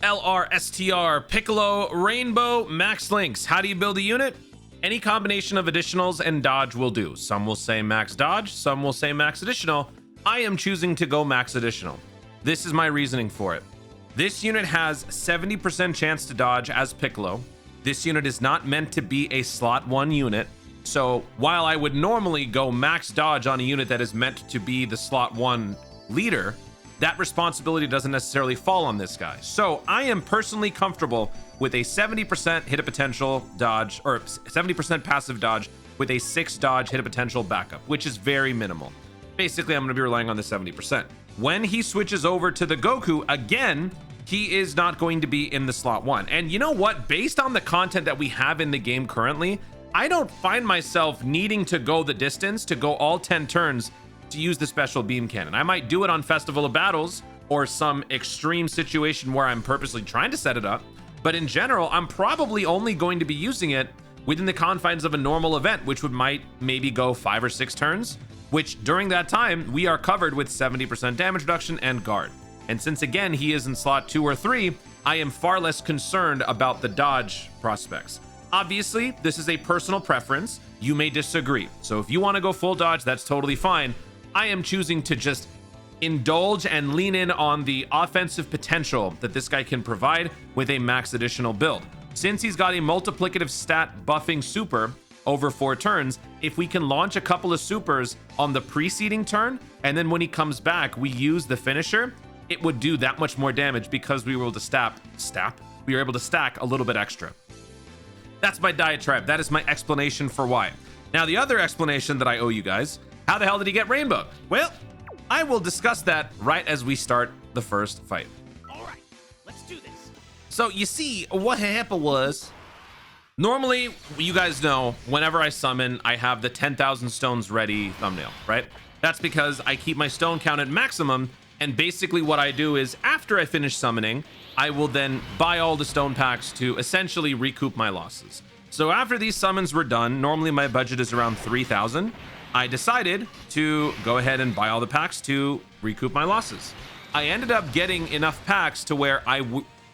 STR Piccolo Rainbow Max Links. How do you build a unit? Any combination of additionals and dodge will do. Some will say max dodge, some will say max additional. I am choosing to go max additional. This is my reasoning for it. This unit has 70% chance to dodge as Piccolo. This unit is not meant to be a slot 1 unit. So while I would normally go max dodge on a unit that is meant to be the slot 1 leader, that responsibility doesn't necessarily fall on this guy. So I am personally comfortable with a 70% hit a potential dodge, or 70% passive dodge with a 6 dodge hit a potential backup, which is very minimal. Basically, I'm going to be relying on the 70%. When he switches over to the Goku, again, he is not going to be in the slot 1. And you know what? Based on the content that we have in the game currently, I don't find myself needing to go the distance to go all 10 turns to use the special beam cannon. I might do it on Festival of Battles or some extreme situation where I'm purposely trying to set it up. But in general, I'm probably only going to be using it within the confines of a normal event, which might maybe go 5 or 6 turns, which during that time, we are covered with 70% damage reduction and guard. And since again, he is in slot 2 or 3, I am far less concerned about the dodge prospects. Obviously, this is a personal preference. You may disagree. So if you want to go full dodge, that's totally fine. I am choosing to just indulge and lean in on the offensive potential that this guy can provide with a max additional build. Since he's got a multiplicative stat buffing super over 4 turns, if we can launch a couple of supers on the preceding turn, and then when he comes back, we use the finisher, it would do that much more damage because we were able to we were able to stack a little bit extra. That's my diatribe. That is my explanation for why. Now, the other explanation that I owe you guys, how the hell did he get Rainbow? Well, I will discuss that right as we start the first fight. All right, let's do this. So you see, what happened was, normally, you guys know, whenever I summon, I have the 10,000 stones ready thumbnail, right? That's because I keep my stone count at maximum, and basically what I do is, after I finish summoning, I will then buy all the stone packs to essentially recoup my losses. So after these summons were done, normally my budget is around 3,000. I decided to go ahead and buy all the packs to recoup my losses. I ended up getting enough packs to where I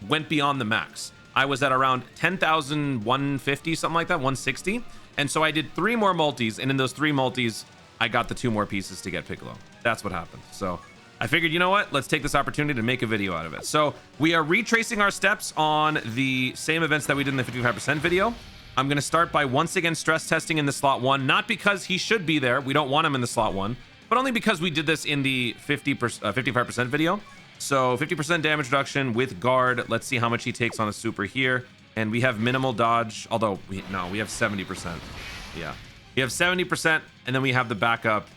went beyond the max. I was at around 10,150, something like that, 160. And so I did 3 more multis, and in those 3 multis, I got the 2 more pieces to get Piccolo. That's what happened. So I figured, you know what? Let's take this opportunity to make a video out of it. So we are retracing our steps on the same events that we did in the 55% video. I'm going to start by once again stress testing in the slot 1, not because he should be there. We don't want him in the slot 1, but only because we did this in the 55% video. So 50% damage reduction with guard. Let's see how much he takes on a super here. And we have minimal dodge, although we have 70%. Yeah, we have 70%, and then we have the backup.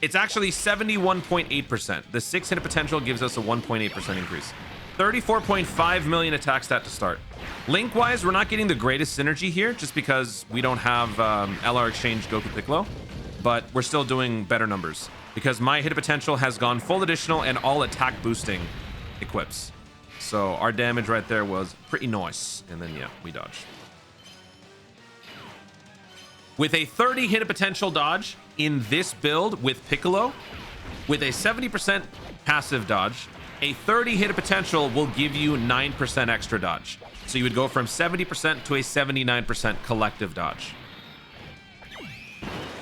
It's actually 71.8%. The 6 hit potential gives us a 1.8% increase. 34.5 million attack stat to start. Link-wise, we're not getting the greatest synergy here just because we don't have LR Exchange Goku Piccolo, but we're still doing better numbers because my hit potential has gone full additional and all attack boosting equips. So our damage right there was pretty nice. And then, yeah, we dodged. With a 30 hit potential dodge in this build with Piccolo, with a 70% passive dodge, a 30 hit potential will give you 9% extra dodge. So you would go from 70% to a 79% collective dodge,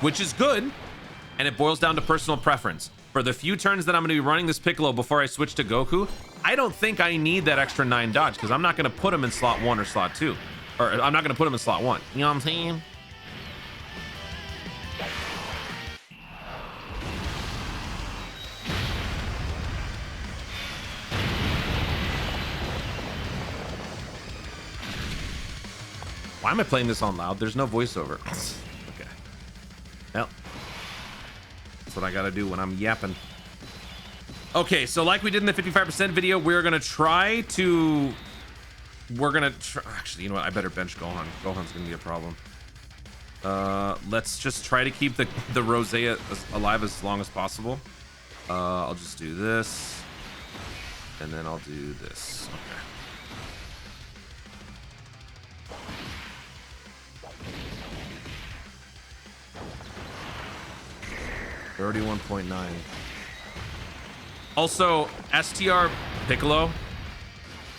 which is good. And it boils down to personal preference. For the few turns that I'm going to be running this Piccolo before I switch to Goku, I don't think I need that extra 9 dodge because I'm not going to put him in slot 1 or slot 2. Or I'm not going to put him in slot 1. You know what I'm saying? Why am I playing this on loud? There's no voiceover. Okay. Well, that's what I gotta do when I'm yapping. Okay, so like we did in the 55% video, we're gonna try to... Actually, you know what? I better bench Gohan. Gohan's gonna be a problem. Let's just try to keep the Rose alive as long as possible. I'll just do this. And then I'll do this. Okay. 31.9. Also, STR Piccolo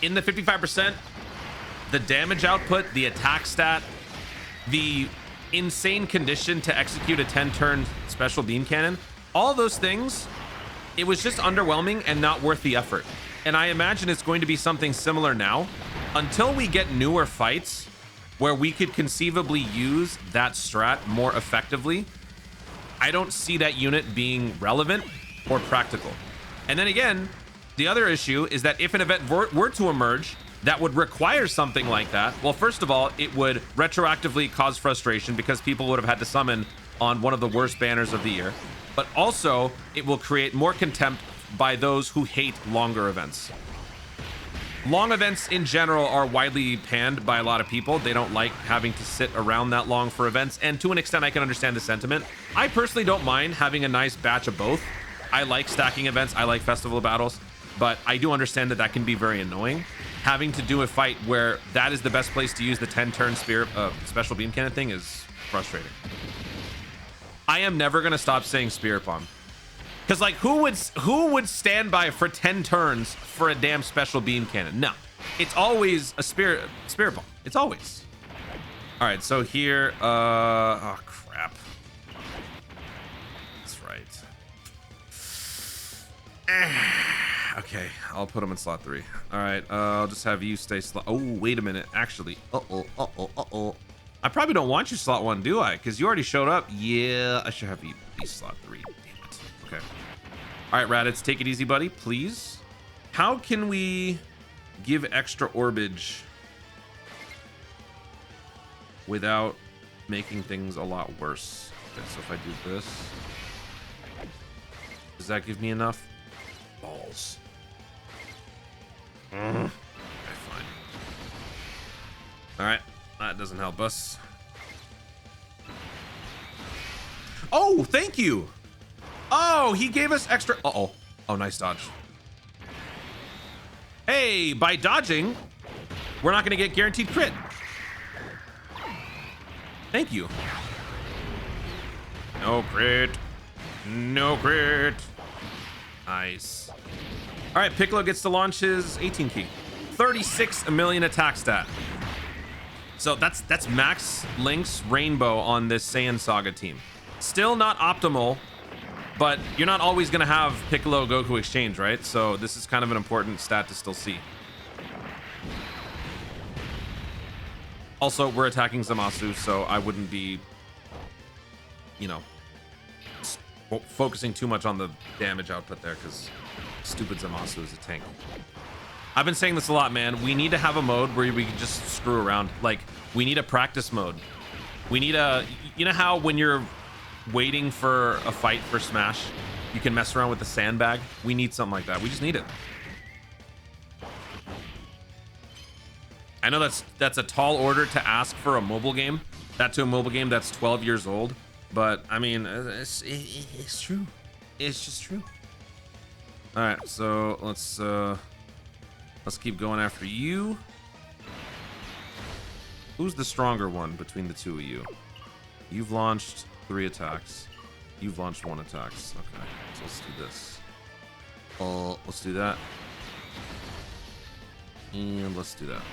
in the 55%, the damage output, the attack stat, the insane condition to execute a 10-turn special beam cannon, all those things, it was just underwhelming and not worth the effort. And I imagine it's going to be something similar now until we get newer fights where we could conceivably use that strat more effectively. I don't see that unit being relevant or practical. And then again, the other issue is that if an event were to emerge that would require something like that, well, first of all, it would retroactively cause frustration because people would have had to summon on one of the worst banners of the year. But also, it will create more contempt by those who hate longer events. Long events in general are widely panned by a lot of people. They don't like having to sit around that long for events. And to an extent, I can understand the sentiment. I personally don't mind having a nice batch of both. I like stacking events. I like festival battles. But I do understand that that can be very annoying. Having to do a fight where that is the best place to use the 10-turn special beam cannon thing is frustrating. I am never going to stop saying Spirit Bomb. Because, like, who would stand by for 10 turns for a damn special beam cannon? No. It's always a Spirit Bomb. It's always. All right, so here... oh, crap. That's right. Okay, I'll put him in slot 3. All right, I'll just have you stay slot... Oh, wait a minute. Actually, uh-oh. I probably don't want you slot 1, do I? Because you already showed up. Yeah, I should have you be slot 3. Damn it. Okay. All right, Raditz, take it easy, buddy, please. How can we give extra orbage without making things a lot worse? Okay, so if I do this, does that give me enough? Balls. Okay, fine. All right, that doesn't help us. Oh, thank you. Oh, he gave us extra. Uh-oh. Oh, nice dodge. Hey, by dodging, we're not going to get guaranteed crit. Thank you. No crit. No crit. Nice. All right, Piccolo gets to launch his 18 key. 36 million attack stat. So that's Max Link's Rainbow on this Saiyan Saga team. Still not optimal, but you're not always going to have Piccolo Goku exchange, right? So this is kind of an important stat to still see. Also, we're attacking Zamasu, so I wouldn't be, you know, focusing too much on the damage output there, because stupid Zamasu is a tank. I've been saying this a lot, man. We need to have a mode where we can just screw around. Like, we need a practice mode. We need a... You know how when you're waiting for a fight for Smash, you can mess around with the sandbag? We need something like that. We just need it. I know that's a tall order to ask for a mobile game. That to a mobile game that's 12 years old. But, I mean, it's true. It's just true. All right, so let's keep going after you. Who's the stronger one between the two of you? You've launched 3 attacks. You've launched 1 attack. Okay, so let's do this. Let's do that. And let's do that.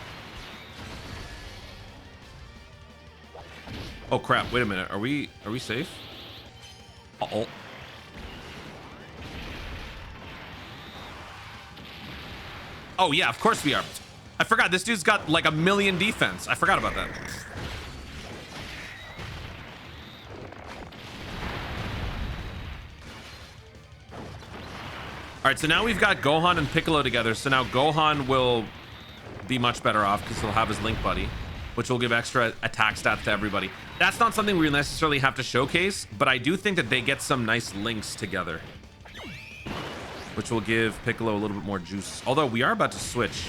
Oh crap, wait a minute. Are we safe? Uh-oh. Oh yeah, of course we are. I forgot this dude's got like 1 million defense. I forgot about that. All right, so now we've got Gohan and Piccolo together. So now Gohan will be much better off because he'll have his Link buddy, which will give extra attack stats to everybody. That's not something we necessarily have to showcase, but I do think that they get some nice links together, which will give Piccolo a little bit more juice. Although we are about to switch.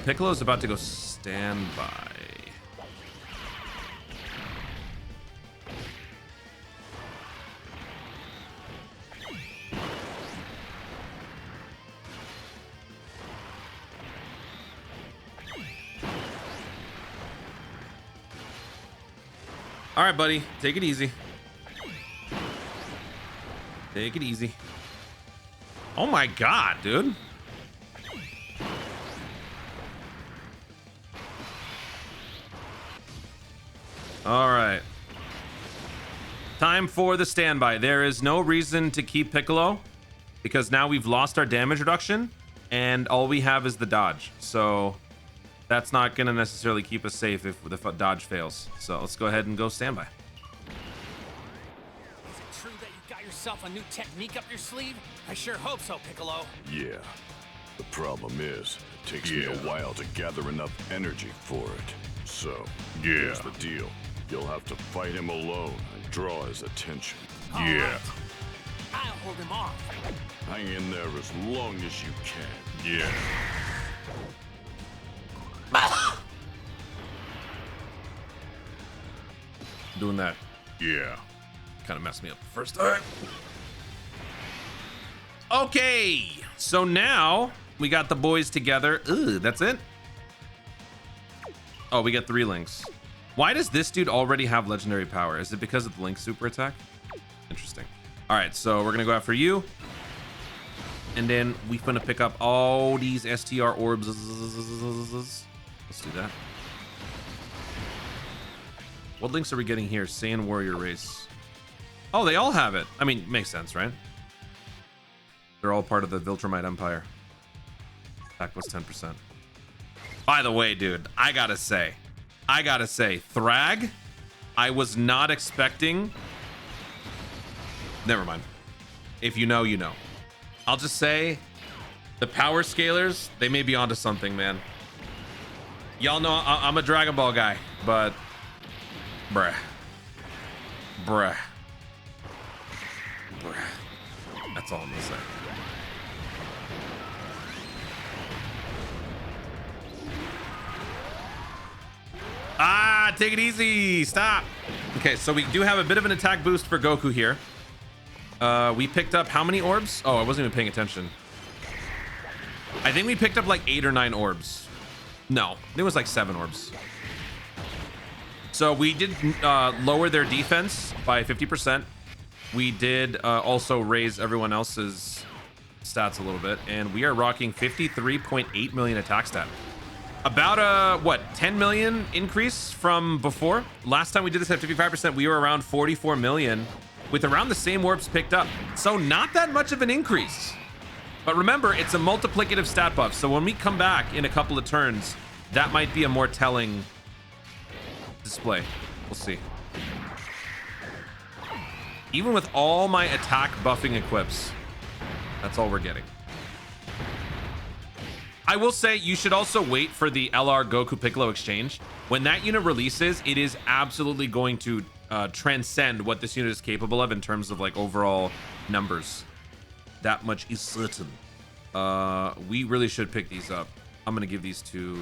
Piccolo's about to go standby. All right, buddy, take it easy. Take it easy. Oh my God, dude. All right. Time for the standby. There is no reason to keep Piccolo because now we've lost our damage reduction and all we have is the dodge. So that's not going to necessarily keep us safe if the dodge fails. So let's go ahead and go standby. Is it true that you got yourself a new technique up your sleeve? I sure hope so, Piccolo. Yeah. The problem is, it takes me a while to gather enough energy for it. So, here's the deal. You'll have to fight him alone and draw his attention. All right. I'll hold him off. Hang in there as long as you can. Doing that. Kind of messed me up the first time. Okay. So now we got the boys together. Ugh, that's it. Oh, we got 3 links. Why does this dude already have legendary power? Is it because of the Link super attack? Interesting. All right, so we're gonna go after you. And then we're gonna pick up all these STR orbs. Let's do that. What links are we getting here? Saiyan Warrior Race. Oh, they all have it. I mean, makes sense, right? They're all part of the Viltrumite Empire. Attack plus 10%. By the way, dude, I gotta say, Thrag, I was not expecting. Never mind. If you know, you know. I'll just say, the power scalers, they may be onto something, man. Y'all know I'm a Dragon Ball guy, but bruh. That's all I'm gonna say. Ah, take it easy. Stop. Okay, so we do have a bit of an attack boost for Goku here. We picked up how many orbs? Oh, I wasn't even paying attention. I think we picked up like 8 or 9 orbs. No, I think it was like 7 orbs. So we did lower their defense by 50%. We did also raise everyone else's stats a little bit. And we are rocking 53.8 million attack stat. About a, what, 10 million increase from before? Last time we did this at 55%, we were around 44 million with around the same orbs picked up. So not that much of an increase. But remember, it's a multiplicative stat buff. So when we come back in a couple of turns, that might be a more telling display. We'll see. Even with all my attack buffing equips, that's all we're getting. I will say you should also wait for the LR Goku Piccolo exchange. When that unit releases, it is absolutely going to transcend what this unit is capable of in terms of like overall numbers. That much is certain. We really should pick these up. I'm gonna give these to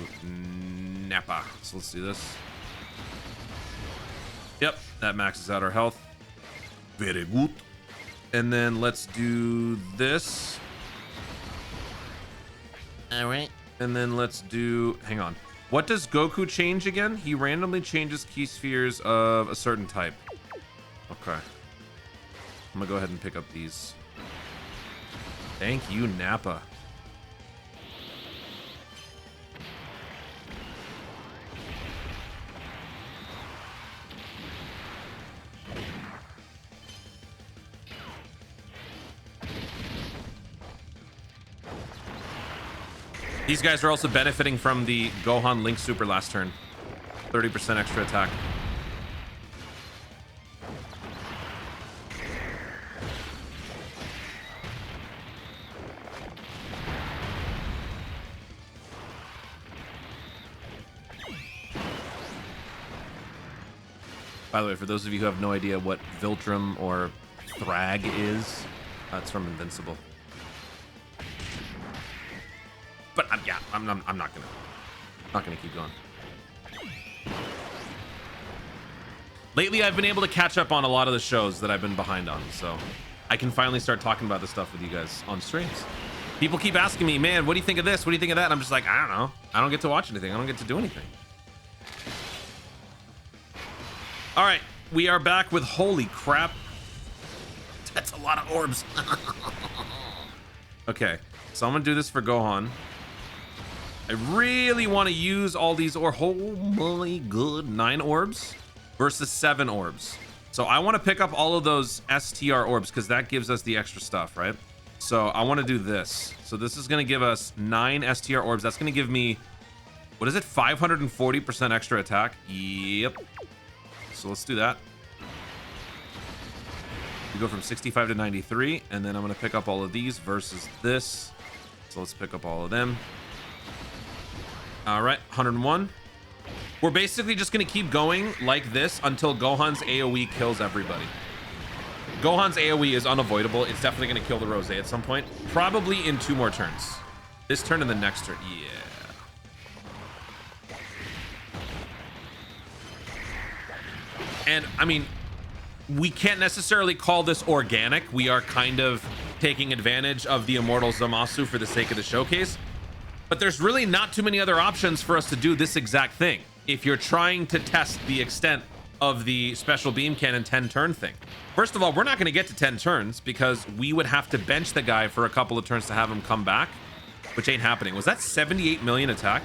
Nappa. So let's do this. Yep, that maxes out our health. Very good. And then let's do this. All right. And then let's do, hang on. What does Goku change again? He randomly changes key spheres of a certain type. Okay. I'm gonna go ahead and pick up these. Thank you, Nappa. These guys are also benefiting from the Gohan Link Super last turn. 30% extra attack. By the way, for those of you who have no idea what Viltrum or Thrag is, it's from Invincible. But yeah, I'm not gonna keep going. Lately, I've been able to catch up on a lot of the shows that I've been behind on, so I can finally start talking about this stuff with you guys on streams. People keep asking me, man, what do you think of this? What do you think of that? And I'm just like, I don't know. I don't get to watch anything. I don't get to do anything. All right, we are back with, holy crap. That's a lot of orbs. Okay, so I'm gonna do this for Gohan. I really want to use all these, or oh my good, 9 orbs. versus 7 orbs. So I want to pick up all of those STR orbs because that gives us the extra stuff, right? So I want to do this. So this is going to give us 9 STR orbs. That's going to give me, what is it? 540% extra attack. Yep. So let's do that. We go from 65 to 93, and then I'm going to pick up all of these versus this. So let's pick up all of them. All right, 101. We're basically just going to keep going like this until Gohan's AoE kills everybody. Gohan's AoE is unavoidable. It's definitely going to kill the Rose at some point. Probably in 2 more turns. This turn and the next turn. Yeah. And, I mean, we can't necessarily call this organic. We are kind of taking advantage of the Immortal Zamasu for the sake of the showcase. But there's really not too many other options for us to do this exact thing if you're trying to test the extent of the special beam cannon 10 turn thing. First of all, we're not going to get to 10 turns because we would have to bench the guy for a couple of turns to have him come back, which ain't happening. Was that 78 million attack?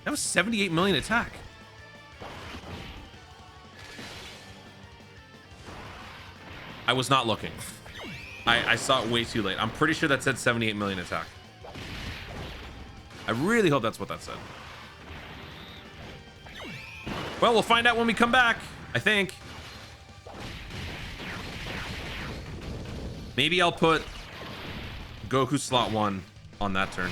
That was 78 million attack. I was not looking. I saw it way too late. I'm pretty sure that said 78 million attack. I really hope that's what that said. Well, we'll find out when we come back, I think. Maybe I'll put Goku slot 1 on that turn.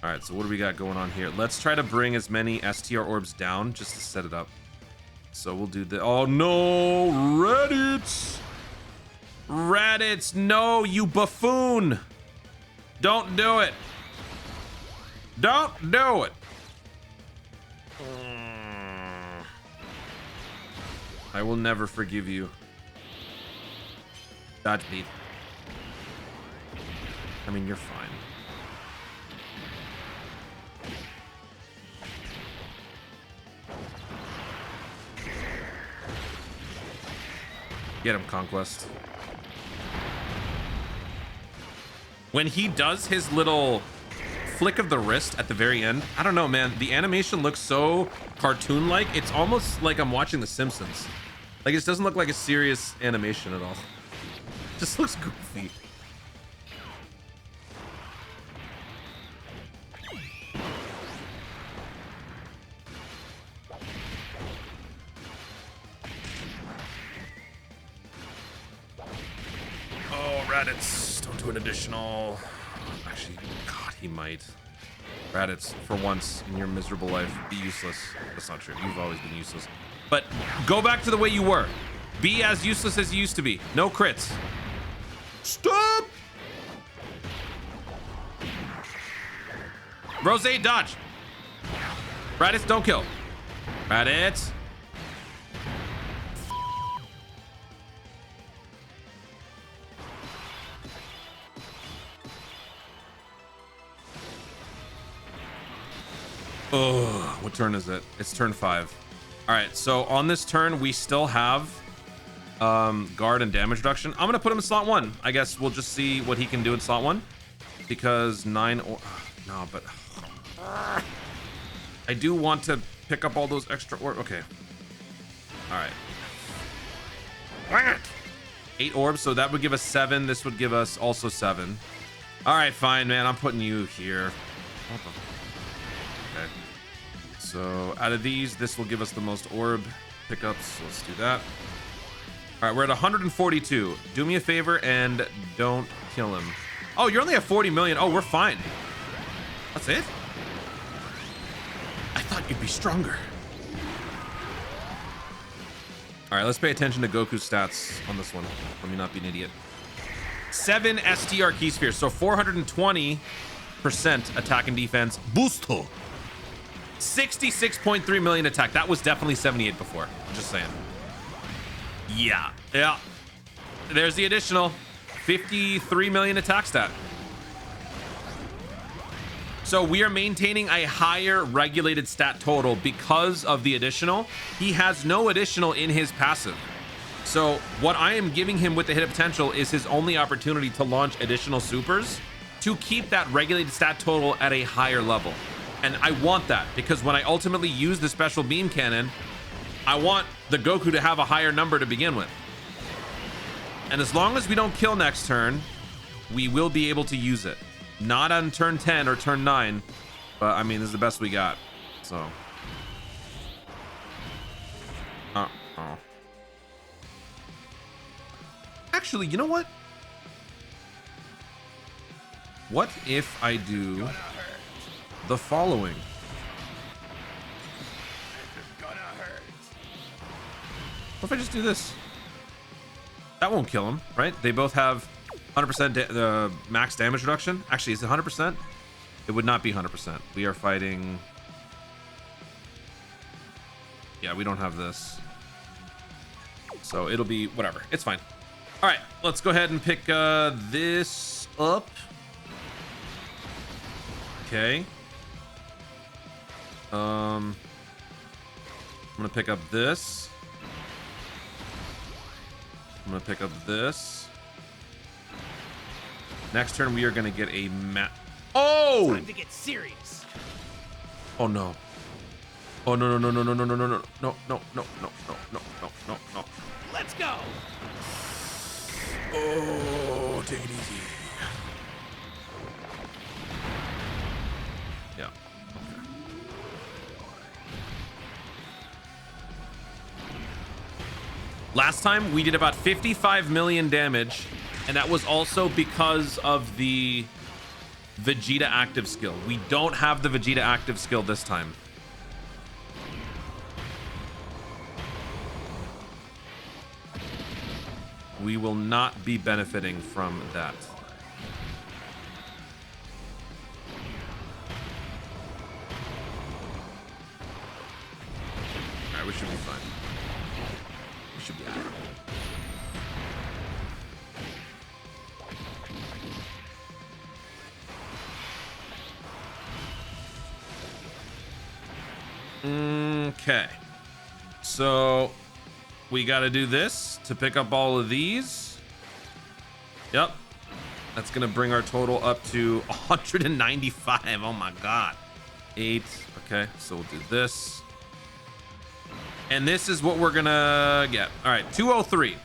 All right, so what do we got going on here? Let's try to bring as many STR orbs down just to set it up. So we'll do the... Oh, no! Raditz! Raditz, no, you buffoon! Don't do it! Don't do it! I will never forgive you. Dodge beat. I mean, you're fine. Get him, Conquest. When he does his little flick of the wrist at the very end, I don't know, man. The animation looks so cartoon-like. It's almost like I'm watching The Simpsons. Like, it doesn't look like a serious animation at all. It just looks goofy. Oh, Raditz, don't do an additional. Actually, God, he might. Raditz, for once in your miserable life, be useless. That's not true. You've always been useless. But go back to the way you were. Be as useless as you used to be. No crits. Stop! Rose, dodge. Raditz, don't kill. Raditz. Oh, what turn is it? It's turn 5. All right, so on this turn, we still have guard and damage reduction. I'm gonna put him in slot 1. I guess we'll just see what he can do in slot 1 because 9 or no, but I do want to pick up all those extra orbs. Okay. All right. 8 orbs, so that would give us 7. This would give us also 7. All right, fine, man. I'm putting you here. What the? Okay. So out of these, this will give us the most orb pickups. So let's do that. All right, we're at 142. Do me a favor and don't kill him. Oh, you're only at 40 million. Oh, we're fine. That's it? I thought you'd be stronger. All right, let's pay attention to Goku's stats on this one. Let me not be an idiot. 7 STR key spheres, so 420% attack and defense. Boosto. 66.3 million attack. That was definitely 78 before. Just saying. Yeah. There's the additional 53 million attack stat. So we are maintaining a higher regulated stat total because of the additional. He has no additional in his passive. So what I am giving him with the hit of potential is his only opportunity to launch additional supers to keep that regulated stat total at a higher level. And I want that because when I ultimately use the special beam cannon, I want the Goku to have a higher number to begin with. And as long as we don't kill next turn, we will be able to use it. Not on turn 10 or turn 9, but I mean, this is the best we got. So. Uh-oh. Actually, you know what? What if I do the following? What if I just do this? That won't kill him, right? They both have 100% max damage reduction. Actually, is it 100%? It would not be 100%. We are fighting... Yeah, we don't have this. So it'll be whatever. It's fine. All right, let's go ahead and pick this up. Okay. I'm gonna pick up this. I'm gonna pick up this. Next turn, we are gonna get a Oh! Time to get serious. Oh no. Oh no no no no no no no no no no no no no no no no no. Let's go. Oh, take it easy. Yeah. Okay. Last time we did about 55 million damage, and that was also because of the Vegeta active skill. We don't have the Vegeta active skill this time. We will not be benefiting from that. All right, we should be fine. We should be all right. Okay, so we got to do this to pick up all of these. Yep, that's gonna bring our total up to 195. Oh my god. 8. Okay, so we'll do this, and this is what we're gonna get. All right, 203.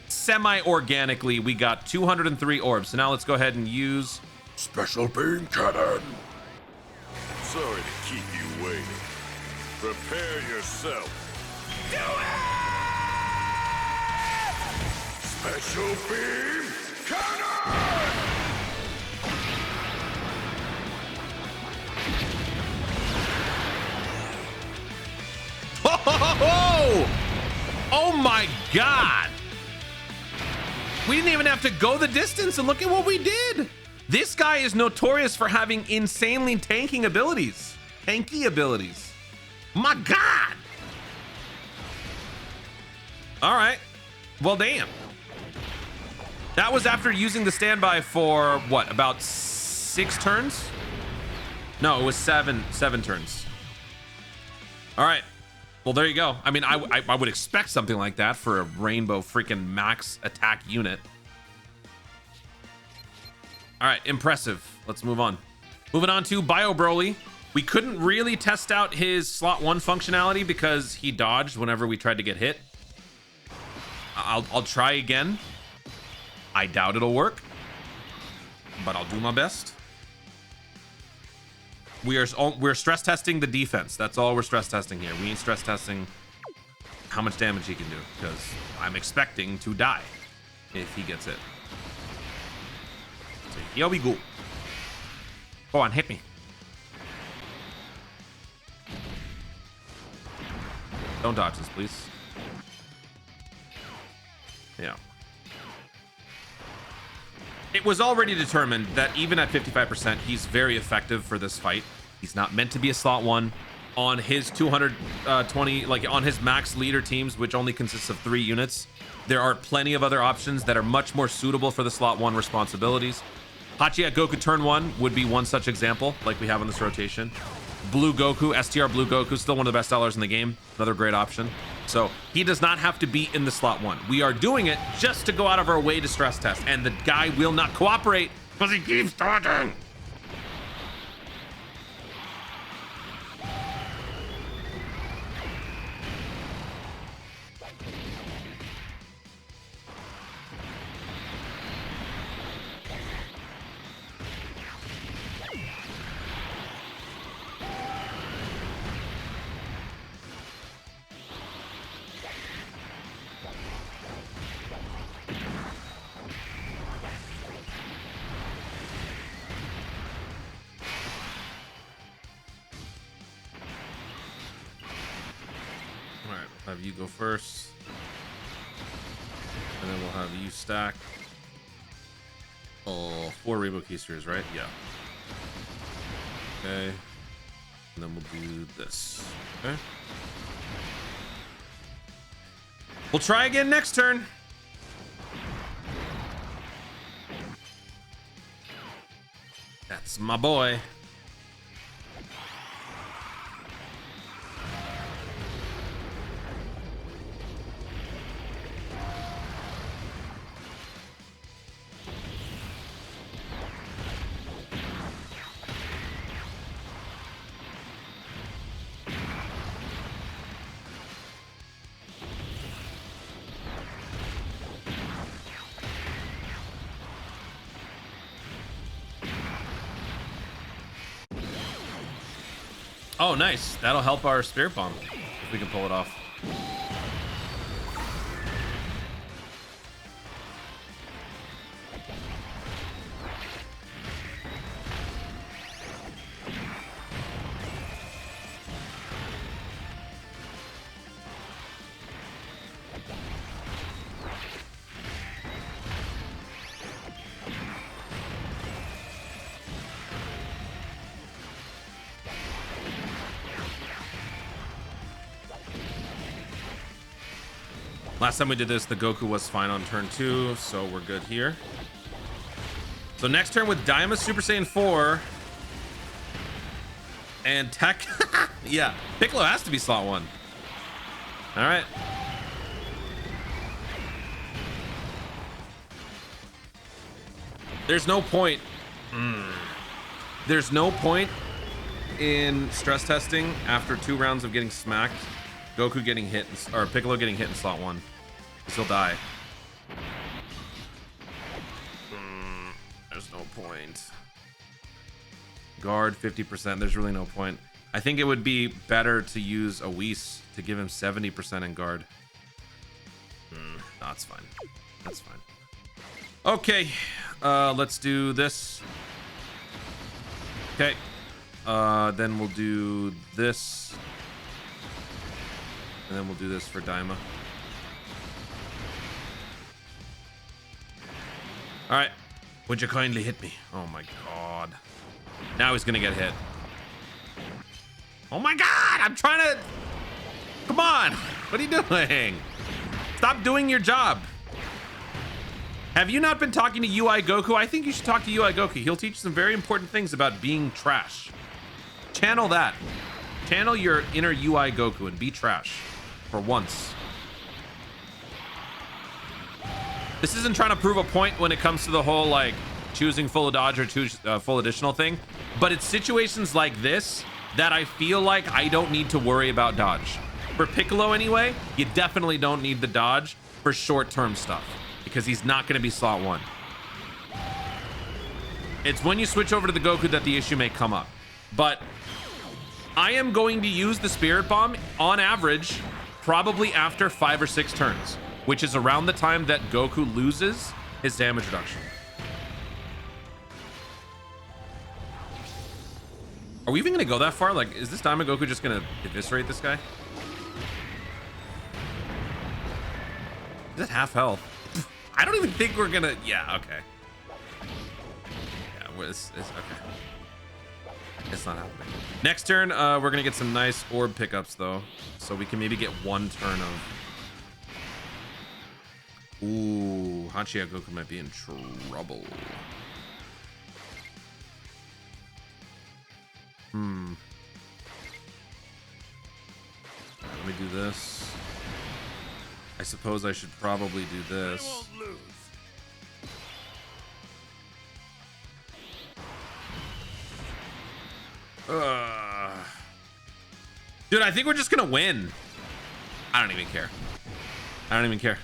Semi-organically, we got 203 orbs. So now let's go ahead and use special beam cannon. Sorry to keep you waiting. Prepare yourself. Do it! Special beam cannon! Oh my god! We didn't even have to go the distance, and look at what we did. This guy is notorious for having insanely tanky abilities. My god! All right. Well, damn. That was after using the standby for what, about 6 turns? No, it was seven turns. All right. Well, there you go. I mean, I would expect something like that for a rainbow freaking max attack unit. All right, impressive. Let's move on. Moving on to Bio Broly. We couldn't really test out his slot 1 functionality because he dodged whenever we tried to get hit. I'll try again. I doubt it'll work, but I'll do my best. We're stress testing the defense. That's all we're stress testing here. We ain't stress testing how much damage he can do, because I'm expecting to die if he gets it. So here we go. Go on, hit me. Don't dodge this, please. Yeah. It was already determined that even at 55%, he's very effective for this fight. He's not meant to be a slot 1. On his 220, like on his max leader teams, which only consists of 3 units, there are plenty of other options that are much more suitable for the slot 1 responsibilities. Hachi at Goku turn 1 would be one such example, like we have on this rotation. Blue Goku, STR Blue Goku, still one of the best sellers in the game. Another great option. So he does not have to be in the slot 1. We are doing it just to go out of our way to stress test, and the guy will not cooperate Because he keeps talking. Have you go first, and then we'll have you stack. Oh, 4 rainbow keysters, right? Yeah. Okay. And then we'll do this. Okay. We'll try again next turn. That's my boy. Oh, nice. That'll help our Spirit Bomb if we can pull it off. Last time we did this, the Goku was fine on turn 2, so we're good here. So next turn with Daima Super Saiyan 4 and Tech. Yeah, Piccolo has to be slot 1. All right. There's no point. There's no point in stress testing after 2 rounds of getting smacked. Goku getting hit, or Piccolo getting hit in slot 1. He'll die. There's no point. Guard 50%. There's really no point. I think it would be better to use a Whis to give him 70% in guard. No, that's fine. That's fine. Okay, let's do this. Okay, then we'll do this. And then we'll do this for Daima. All right. Would you kindly hit me? Oh my god. Now he's gonna get hit. Oh my god! I'm trying to... Come on! What are you doing? Stop doing your job. Have you not been talking to UI Goku? I think you should talk to UI Goku. He'll teach you some very important things about being trash. Channel that. Channel your inner UI Goku and be trash. For once. This isn't trying to prove a point when it comes to the whole like choosing full dodge or choose full additional thing, but it's situations like this that I feel like I don't need to worry about dodge. For Piccolo anyway, you definitely don't need the dodge for short-term stuff because he's not going to be slot 1. It's when you switch over to the Goku that the issue may come up. But I am going to use the Spirit Bomb on average probably after 5 or 6 turns, which is around the time that Goku loses his damage reduction. Are we even gonna go that far? Like, is this Daima Goku just gonna eviscerate this guy? Is it half health? I don't even think we're gonna... Yeah, okay. Yeah, it's okay. It's not happening. Next turn, we're gonna get some nice orb pickups though, so we can maybe get 1 turn of... Ooh, Hachiya Goku might be in trouble. Let me do this. I suppose I should probably do this. Dude, I think we're just gonna win. I don't even care. I don't even care.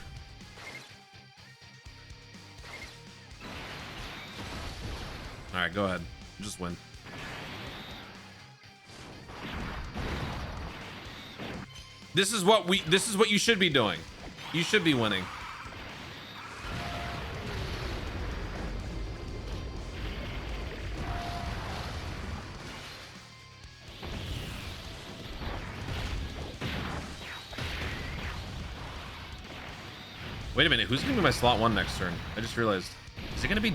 All right, go ahead. Just win. This is what you should be doing. You should be winning. Wait a minute, who's gonna be my slot 1 next turn? I just realized. Is it gonna be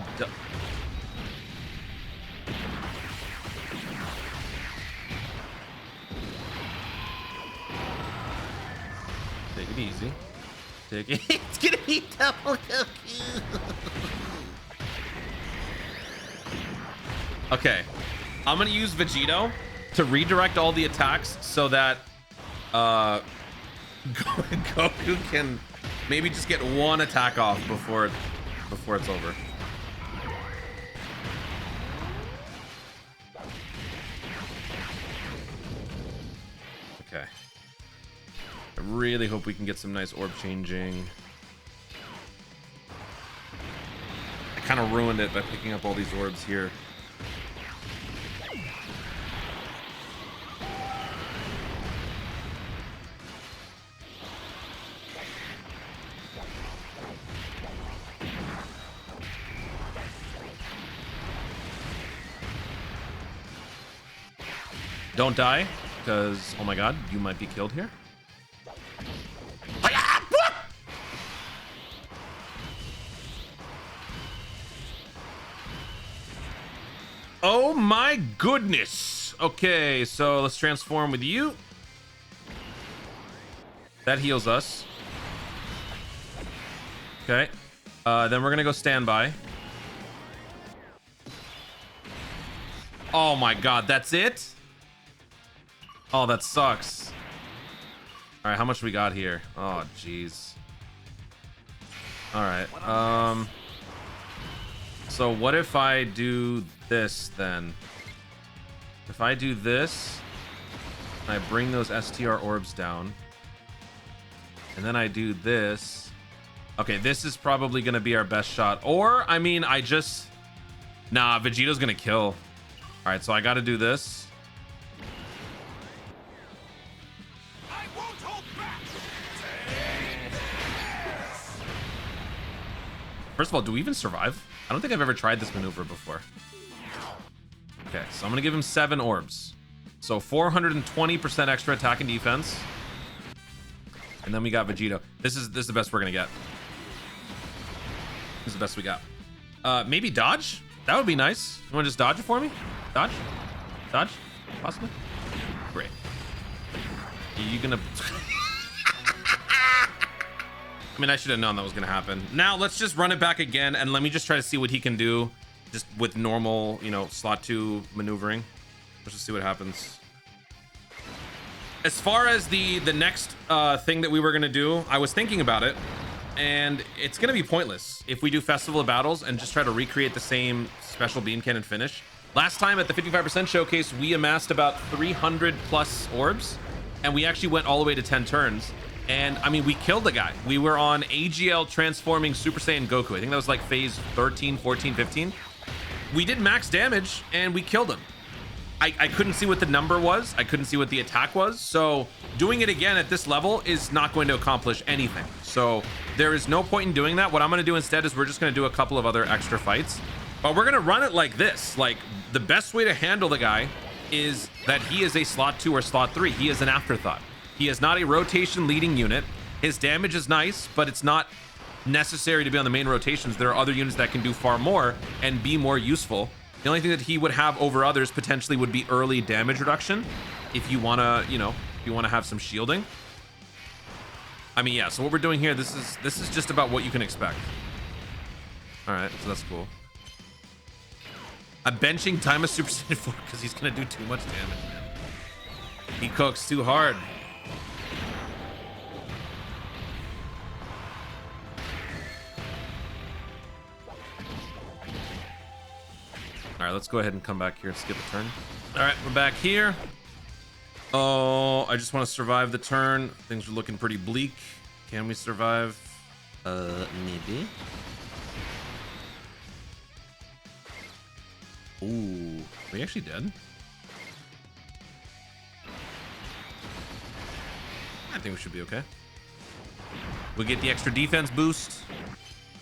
Take it easy. Take it. It's gonna be double Goku. Okay, I'm gonna use Vegito to redirect all the attacks so that Goku can maybe just get 1 attack off before it's over. Okay. I really hope we can get some nice orb changing. I kind of ruined it by picking up all these orbs here. Don't die, because, oh my god, you might be killed here. Oh my goodness. Okay, so let's transform with you. That heals us. Okay. Then we're gonna go standby. Oh my god, that's it? Oh, that sucks. All right, how much we got here? Oh, jeez. All right. So what if I do this then? If I do this, I bring those STR orbs down, and then I do this. Okay, this is probably gonna be our best shot. Or, I mean, nah, Vegito's gonna kill. All right, so I gotta do this. First of all, do we even survive? I don't think I've ever tried this maneuver before. Okay, so I'm gonna give him 7 orbs. So 420% extra attack and defense. And then we got Vegito. This is the best we're gonna get. This is the best we got. Maybe dodge? That would be nice. You wanna just dodge it for me? Dodge? Dodge? Possibly? Great. Are you gonna... I mean, I should have known that was gonna happen. Now let's just run it back again and let me just try to see what he can do just with normal, you know, slot 2 maneuvering. Let's just see what happens. As far as the next thing that we were gonna do, I was thinking about it, and it's gonna be pointless if we do Festival of Battles and just try to recreate the same special beam cannon finish. Last time at the 55% showcase, we amassed about 300 plus orbs, and we actually went all the way to 10 turns. And I mean, we killed the guy. We were on AGL transforming Super Saiyan Goku. I think that was like phase 13, 14, 15. We did max damage and we killed him. I couldn't see what the number was. I couldn't see what the attack was. So doing it again at this level is not going to accomplish anything. So there is no point in doing that. What I'm going to do instead is we're just going to do a couple of other extra fights. But we're going to run it like this. Like, the best way to handle the guy is that he is a slot 2 or slot 3. He is an afterthought. He is not a rotation leading unit. His damage is nice, but it's not necessary to be on the main rotations. There are other units that can do far more and be more useful. The only thing that he would have over others potentially would be early damage reduction if you want to, you know, if you want to have some shielding. I mean, yeah, so what we're doing here, this is just about what you can expect. All right, so that's cool. I'm benching Time of Super Saiyan 4 because he's going to do too much damage, man. He cooks too hard. All right, let's go ahead and come back here and skip a turn. All right, we're back here. Oh, I just want to survive the turn. Things are looking pretty bleak. Can we survive? Maybe. Ooh, are we actually dead? I think we should be okay. We get the extra defense boost.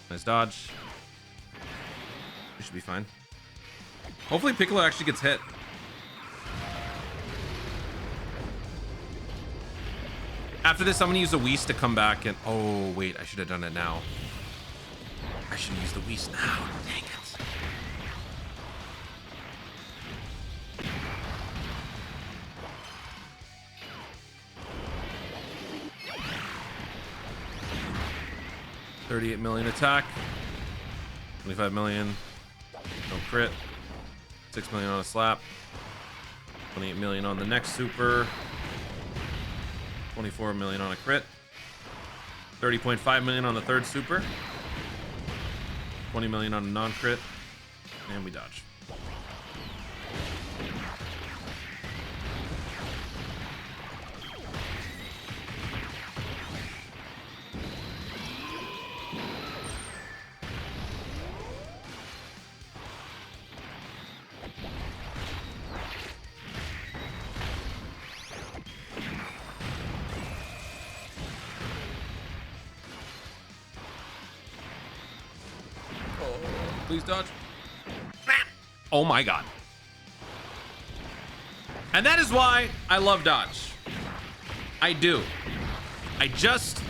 Nice dodge. We should be fine. Hopefully Piccolo actually gets hit. After this, I'm gonna use the Whis to come back and... Oh, wait, I should have done it now. I should use the Whis now. Dang it. $38 million attack. 25 million. No crit. 6 million on a slap. 28 million on the next super. 24 million on a crit. 30.5 million on the third super. 20 million on a non-crit. And we dodge. Please dodge. Oh my god. And that is why I love dodge. I do. I just,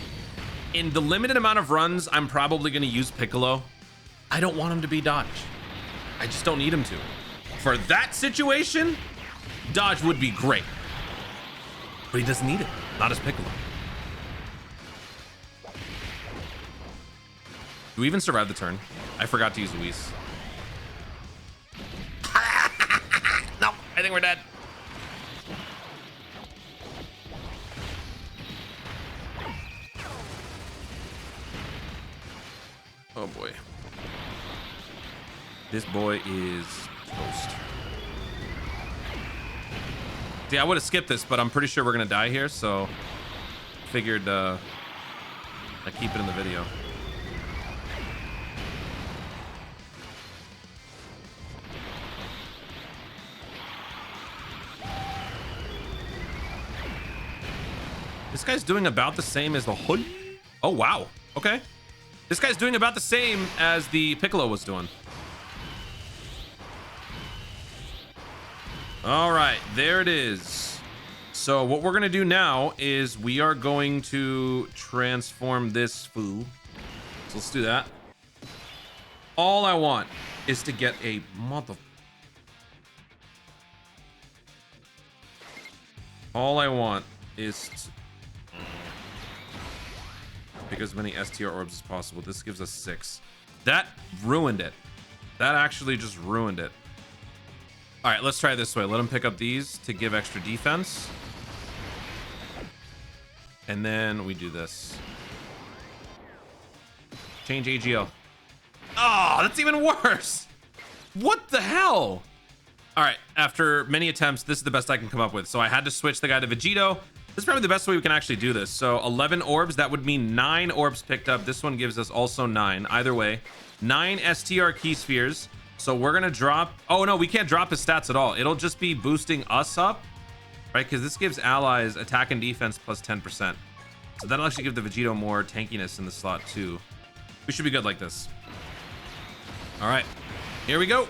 in the limited amount of runs I'm probably going to use Piccolo, I don't want him to be dodge. I just don't need him to. For that situation, dodge would be great. But he doesn't need it. Not as Piccolo. Do we even survive the turn? I forgot to use Luis. No, I think we're dead. Oh boy. This boy is toast. See, I would have skipped this, but I'm pretty sure we're gonna die here, so figured I keep it in the video. This guy's doing about the same as the hood. Oh, wow. Okay. This guy's doing about the same as the Piccolo was doing. All right, there it is. So what we're going to do now is we are going to transform this foo. So let's do that. All I want is to get a mother... All I want is... pick as many STR orbs as possible. This gives us 6. That ruined it. That actually just ruined it. All right, let's try it this way. Let him pick up these to give extra defense. And then we do this. Change AGL. Oh, that's even worse. What the hell? All right, after many attempts, this is the best I can come up with. So I had to switch the guy to Vegito. This is probably the best way we can actually do this. So 11 orbs, that would mean 9 orbs picked up. This one gives us also 9. Either way, 9 STR key spheres. So we're gonna drop... Oh no, we can't drop his stats at all. It'll just be boosting us up, right? Because this gives allies attack and defense plus 10%. So that'll actually give the Vegito more tankiness in the slot too. We should be good like this. All right, here we go.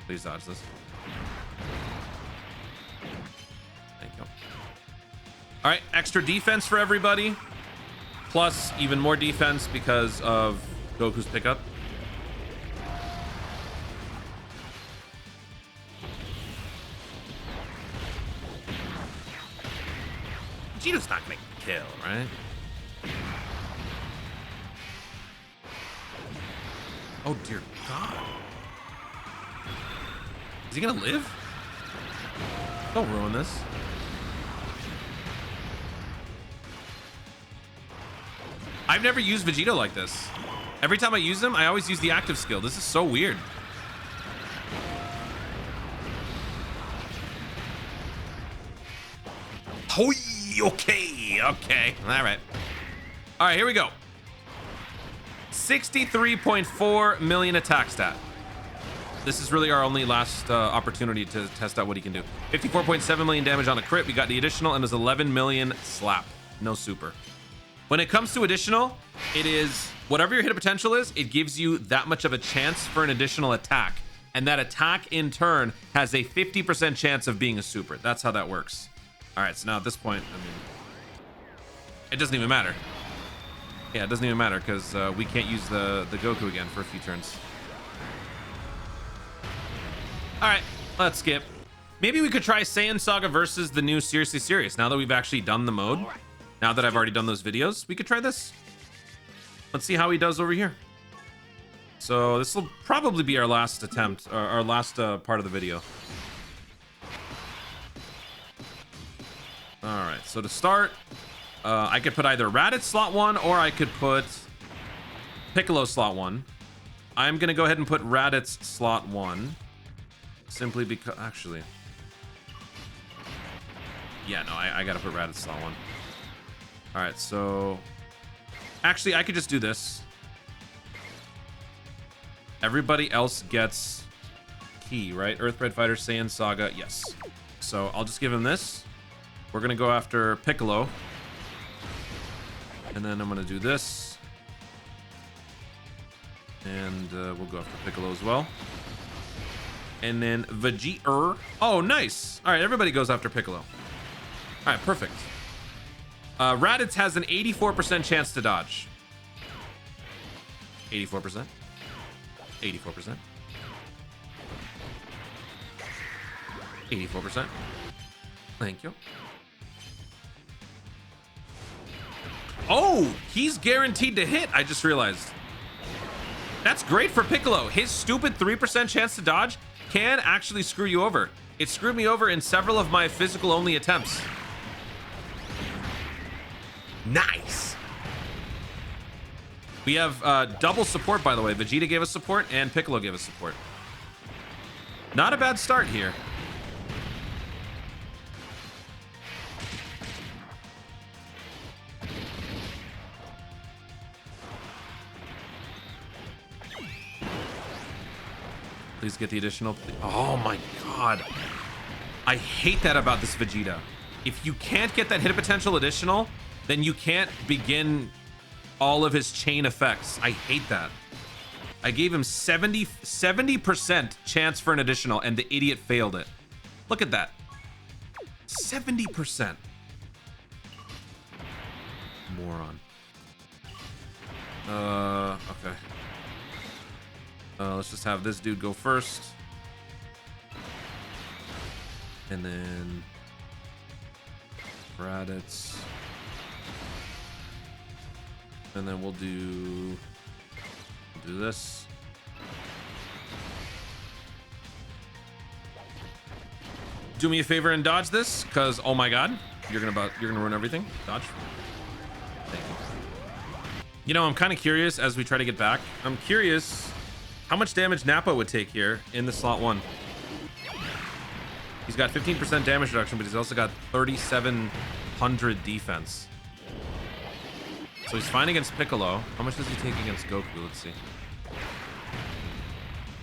Please dodge this. Thank you. All right, extra defense for everybody. Plus even more defense because of Goku's pickup. Vegito's not gonna kill, right? Oh dear God. Is he gonna live? Don't ruin this. I've never used Vegito like this. Every time I use him, I always use the active skill. This is so weird. Hoi, okay. All right, here we go. 63.4 million attack stat. This is really our only last opportunity to test out what he can do. 54.7 million damage on a crit. We got the additional, and there's 11 million slap. No super. When it comes to additional, it is whatever your hit potential is, it gives you that much of a chance for an additional attack. And that attack in turn has a 50% chance of being a super. That's how that works. All right, so now at this point, I mean, it doesn't even matter. Yeah, it doesn't even matter because we can't use the Goku again for a few turns. All right, let's skip. Maybe we could try Saiyan Saga versus the new Seriously Serious. Now that we've actually done the mode, now that I've already done those videos, we could try this. Let's see how he does over here. So this will probably be our last attempt, or our last part of the video. All right, so to start, I could put either Raditz slot 1 or I could put Piccolo slot 1. I'm gonna go ahead and put Raditz slot 1, simply because, actually, yeah, no, I gotta put Raditz slot 1. All right, so actually I could just do this. Everybody else gets key, right? Earthbred Fighter, Saiyan Saga, yes. So I'll just give him this. We're gonna go after Piccolo. And then I'm gonna do this. And we'll go after Piccolo as well. And then Vegeta. Oh, nice. All right, everybody goes after Piccolo. All right, perfect. Raditz has an 84% chance to dodge. 84%. 84%. 84%. Thank you. Oh, he's guaranteed to hit. I just realized. That's great for Piccolo. His stupid 3% chance to dodge can actually screw you over. It screwed me over in several of my physical only attempts. Nice. We have double support, by the way. Vegeta gave us support and Piccolo gave us support. Not a bad start here. Please get the additional. Oh my god. I hate that about this Vegeta. If you can't get that hit potential additional, then you can't begin all of his chain effects. I hate that. I gave him 70% chance for an additional and the idiot failed it. Look at that. 70%. Moron. Okay. Let's just have this dude go first. And then Raditz. And then we'll do this. Do me a favor and dodge this, because oh my god, you're gonna ruin everything. Dodge. Thank you. You know, I'm kind of curious as we try to get back. I'm curious how much damage Nappa would take here in the slot 1. He's got 15% damage reduction, but he's also got 3,700 defense. So he's fine against Piccolo. How much does he take against Goku? Let's see.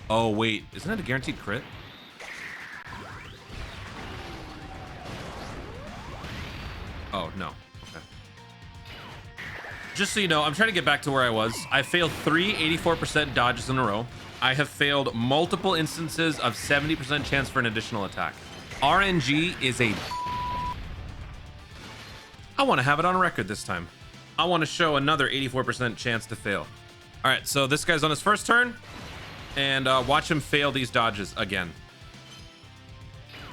Oh, wait. Isn't that a guaranteed crit? Oh, no. Okay. Just so you know, I'm trying to get back to where I was. I failed 3 84% dodges in a row. I have failed multiple instances of 70% chance for an additional attack. RNG is a... I want to have it on record this time. I want to show another 84% chance to fail. All right, so this guy's on his first turn, and watch him fail these dodges again.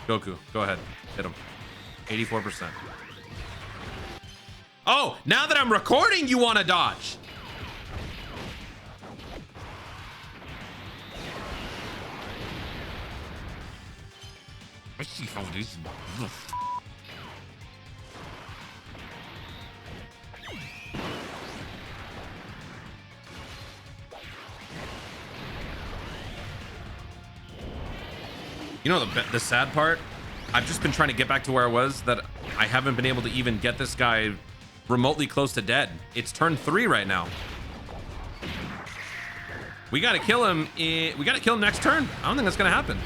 Goku, go ahead, hit him. 84%. Oh, now that I'm recording, you want to dodge. I see how this. You know the sad part? I've just been trying to get back to where I was, that I haven't been able to even get this guy remotely close to dead. It's turn 3 right now. We gotta kill him. We gotta kill him next turn. I don't think that's gonna happen.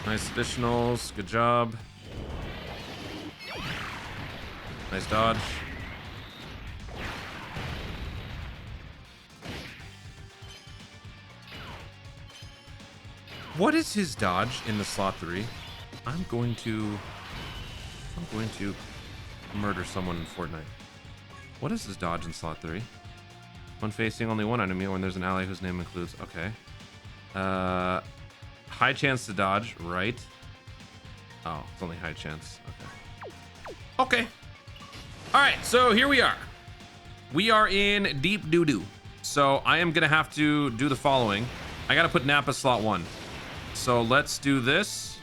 Nice additionals. Good job. Nice dodge. What is his dodge in the slot 3? I'm going to murder someone in Fortnite. What is his dodge in slot 3? When facing only one enemy or when there's an ally whose name includes... Okay. High chance to dodge, right? Oh, it's only high chance. Okay. Okay. All right, so here we are. We are in deep doo-doo. So I am gonna have to do the following. I gotta put Nappa slot 1. So let's do this.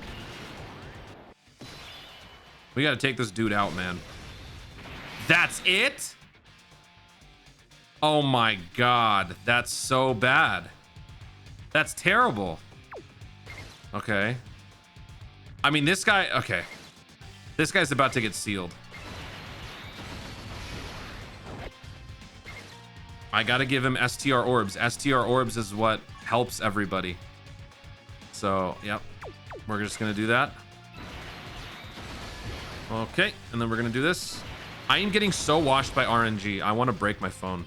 We gotta take this dude out, man. That's it? Oh my God, that's so bad. That's terrible. Okay. I mean, this guy, okay. This guy's about to get sealed. I gotta give him STR orbs. STR orbs is what helps everybody. So, yep. We're just gonna do that. Okay, and then we're gonna do this. I am getting so washed by RNG. I want to break my phone.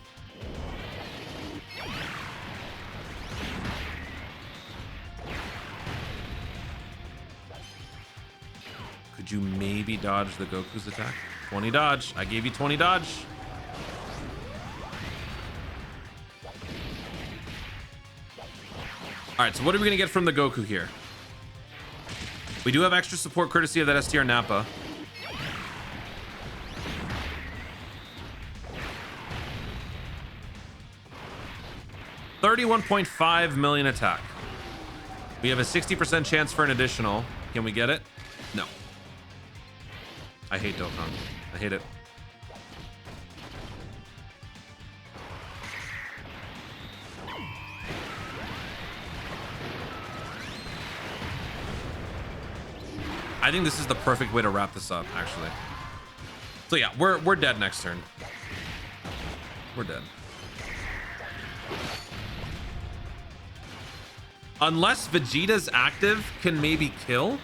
Could you maybe dodge the Goku's attack? 20 dodge. I gave you 20 dodge. All right, so what are we gonna get from the Goku here? We do have extra support courtesy of that STR Nappa. $31.5 million attack. We have a 60% chance for an additional. Can we get it? No. I hate Dokkan. I hate it. I think this is the perfect way to wrap this up, actually. So yeah, we're dead next turn. We're dead. Unless Vegeta's active can maybe kill.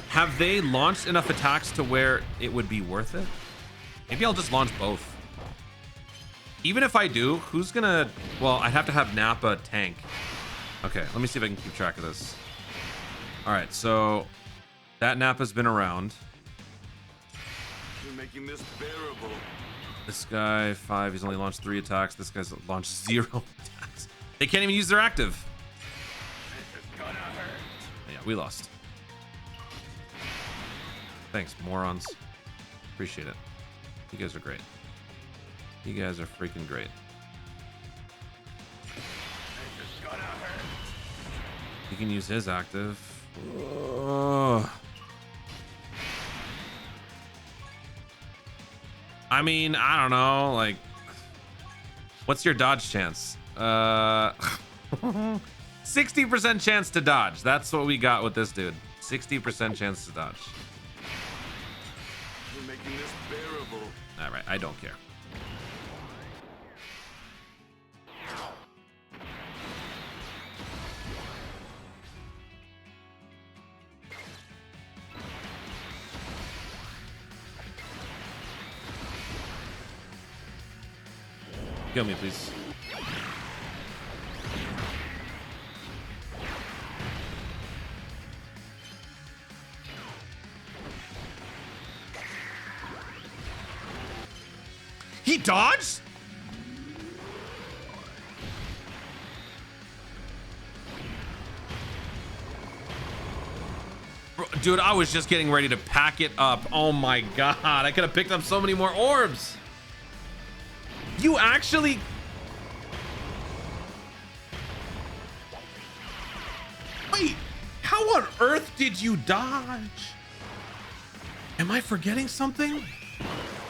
Have they launched enough attacks to where it would be worth it? Maybe I'll just launch both. Even if I do, who's gonna... Well, I'd have to have Nappa tank. Okay, let me see if I can keep track of this. All right, so that Nappa's been around. You're making this bearable. This guy, 5. He's only launched 3 attacks. This guy's launched 0 attacks. They can't even use their active. Yeah, we lost. Thanks, morons. Appreciate it. You guys are great. You guys are freaking great. He can use his active. Ugh. I mean, I don't know. Like, what's your dodge chance? 60% chance to dodge. That's what we got with this dude. 60% chance to dodge. You're making this bearable. All right, I don't care. Kill me, please. He dodged? Bro, dude, I was just getting ready to pack it up. Oh my God. I could have picked up so many more orbs. You actually... Wait, how on earth did you dodge? Am I forgetting something?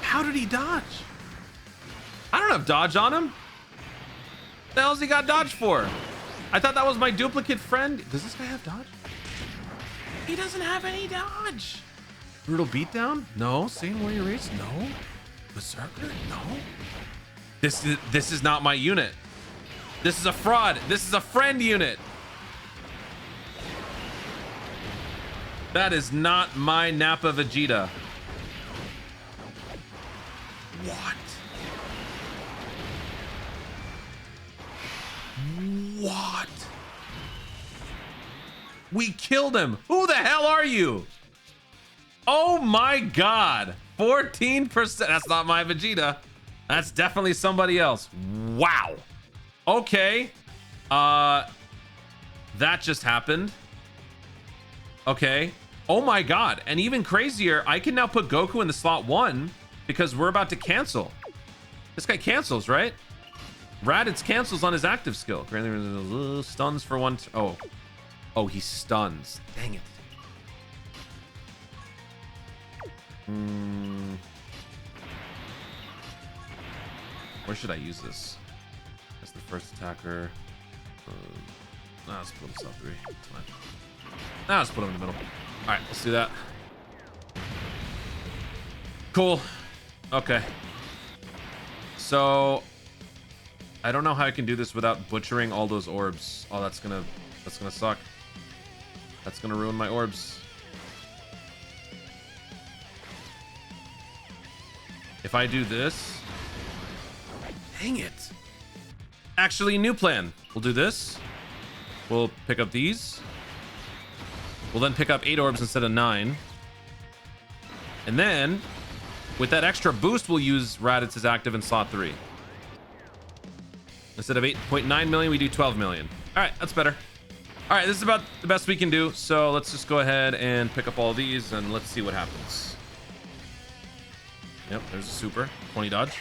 How did he dodge? I don't have dodge on him. The hell's he got dodge for? I thought that was my duplicate friend. Does this guy have dodge? He doesn't have any dodge. Brutal beatdown? No. Same warrior race? No. Berserker? No. This is not my unit. This is a fraud. This is a friend unit. That is not my Nappa Vegeta. What? What? We killed him. Who the hell are you? Oh my God. 14%. That's not my Vegeta. That's definitely somebody else. Wow. Okay. That just happened. Okay. Oh my God. And even crazier, I can now put Goku in the slot 1 because we're about to cancel. This guy cancels, right? Raditz cancels on his active skill. Stuns for 1. Oh. Oh, he stuns. Dang it. Where should I use this? As the first attacker. Let's put him sub 3. It's fine. Let's put him in the middle. All right, let's do that. Cool. Okay. So I don't know how I can do this without butchering all those orbs. Oh, that's gonna suck. That's gonna ruin my orbs. If I do this, dang it. Actually, new plan. We'll do this. We'll pick up these. We'll then pick up 8 orbs instead of 9. And then, with that extra boost, we'll use Raditz's active in slot 3. Instead of 8.9 million, we do 12 million. All right, that's better. All right, this is about the best we can do. So let's just go ahead and pick up all these and let's see what happens. Yep, there's a super. 20 dodge.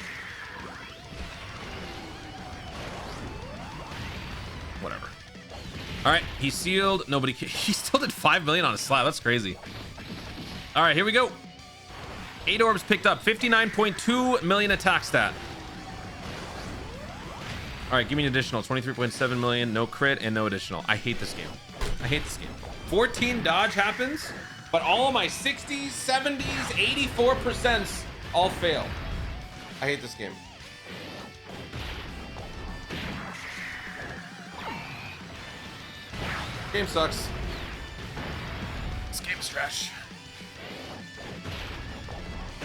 Whatever. All right, he sealed. Nobody. He still did 5 million on a slab. That's crazy. All right, here we go. 8 orbs picked up. 59.2 million attack stat. All right, give me an additional. 23.7 million. No crit and no additional. I hate this game. I hate this game. 14 dodge happens, but all of my 60s, 70s, 84% all fail. I hate this game. Game sucks. This game is trash.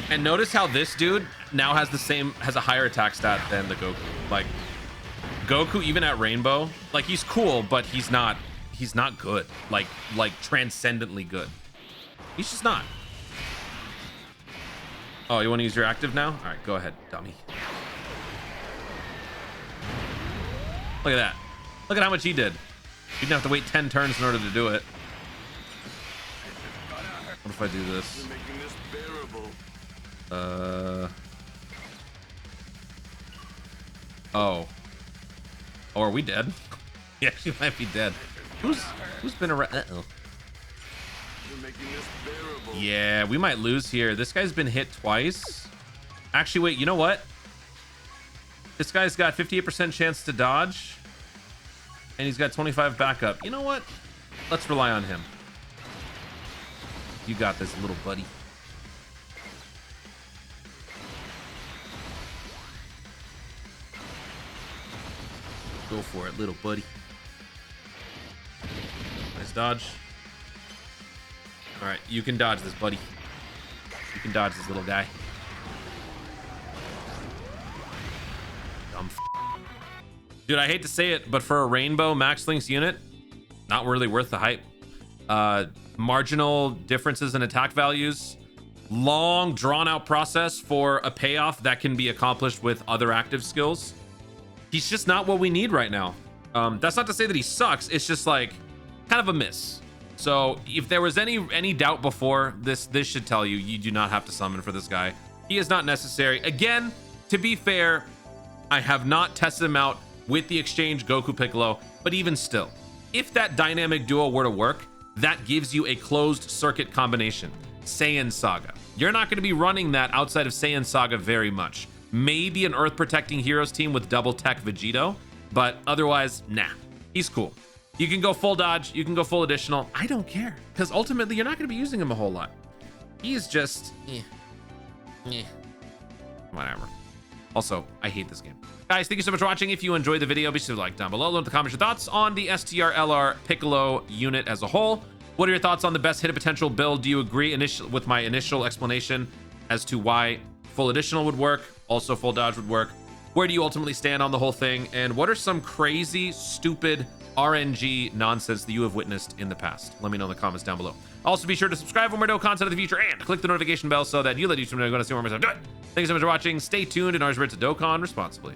And notice how this dude now has a higher attack stat than the Goku. Like Goku, even at Rainbow, like he's cool, but he's not good. Like transcendently good. He's just not. Oh, you want to use your active now? All right, go ahead, dummy. Look at that. Look at how much he did. You didn't have to wait 10 turns in order to do it. What if I do this? Oh. Oh, are we dead? Yeah, she might be dead. Who's been around? Uh-oh. Yeah, we might lose here. This guy's been hit twice. Actually, wait, you know what? This guy's got 58% chance to dodge. And he's got 25 backup. You know what? Let's rely on him. You got this, little buddy. Go for it, little buddy. Nice dodge. All right, you can dodge this, buddy. You can dodge this little guy. Dumb Dude, I hate to say it, but for a Rainbow Max Links unit, not really worth the hype. Marginal differences in attack values. Long, drawn-out process for a payoff that can be accomplished with other active skills. He's just not what we need right now. That's not to say that he sucks. It's just like kind of a miss. So if there was any doubt before, this should tell you, you do not have to summon for this guy. He is not necessary. Again, to be fair, I have not tested him out with the exchange Goku Piccolo, but even still, if that dynamic duo were to work, that gives you a closed circuit combination. Saiyan Saga. You're not going to be running that outside of Saiyan Saga very much. Maybe an Earth Protecting Heroes team with double tech Vegito, but otherwise, nah. He's cool. You can go full dodge, you can go full additional. I don't care, because ultimately you're not going to be using him a whole lot. He's just, whatever. Also, I hate this game. Guys, thank you so much for watching. If you enjoyed the video, be sure to like down below. Leave in the comments your thoughts on the STR Piccolo unit as a whole. What are your thoughts on the best hidden potential build? Do you agree with my initial explanation as to why full additional would work? Also, full dodge would work. Where do you ultimately stand on the whole thing? And what are some crazy, stupid RNG nonsense that you have witnessed in the past? Let me know in the comments down below. Also, be sure to subscribe for more dope content in the future and click the notification bell so that you let YouTube know you're going to see more of my stuff. Thank you so much for watching. Stay tuned and always remember to Dokkan responsibly.